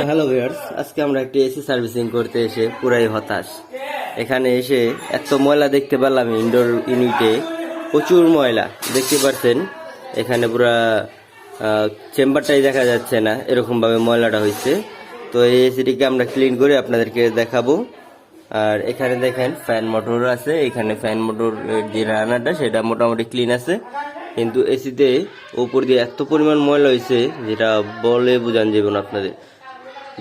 Hello viewers, আজকে আমরা একটা এসি সার্ভিসিং করতে এসে পুরাই হতাশ। এখানে এসে এত ময়লা দেখতে পেলাম। ইনডোর ইউনিটে প্রচুর ময়লা দেখতে পাচ্ছেন। এখানে পুরা চেম্বারটাই দেখা যাচ্ছে না, এরকম ভাবে ময়লাটা হয়েছে। তো এই এসিটিকে আমরা ক্লিন করে আপনাদেরকে দেখাবো। আর এখানে দেখেন ফ্যান মোটর আছে। এখানে ফ্যান মোটর যে রান্নাটা সেটা মোটামুটি ক্লিন আছে, কিন্তু এসিতে উপর দিয়ে এত পরিমাণ ময়লা হয়েছে যেটা বলে বোঝান যাবে না আপনাদের।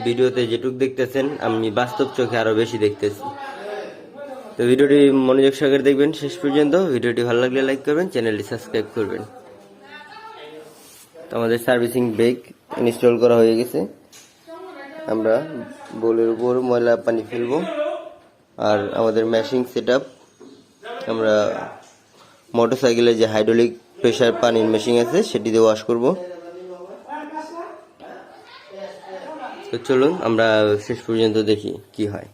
ভিডিওতে যেটুক দেখতেছেন আমি বাস্তব চোখে আরো বেশি দেখতেছি। তো ভিডিওটি মনোযোগ সহকারে দেখবেন শেষ পর্যন্ত। ভিডিওটি ভালো লাগলে লাইক করবেন, চ্যানেলটি সাবস্ক্রাইব করবেন। তো আমাদের সার্ভিসিং ব্রেক ইনস্টল করা হয়ে গেছে। আমরা বোলের উপর ময়লা পানি ফেলবো। আর আমাদের মেশিং সেটআপ, আমরা মোটরসাইকেলে যে হাইড্রোলিক প্রেসার পানির মেশিন আছে সেটি দিয়ে ওয়াশ করব। তো চলুন আমরা শেষ পর্যন্ত দেখি কি হয়।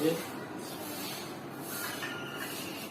Tissue.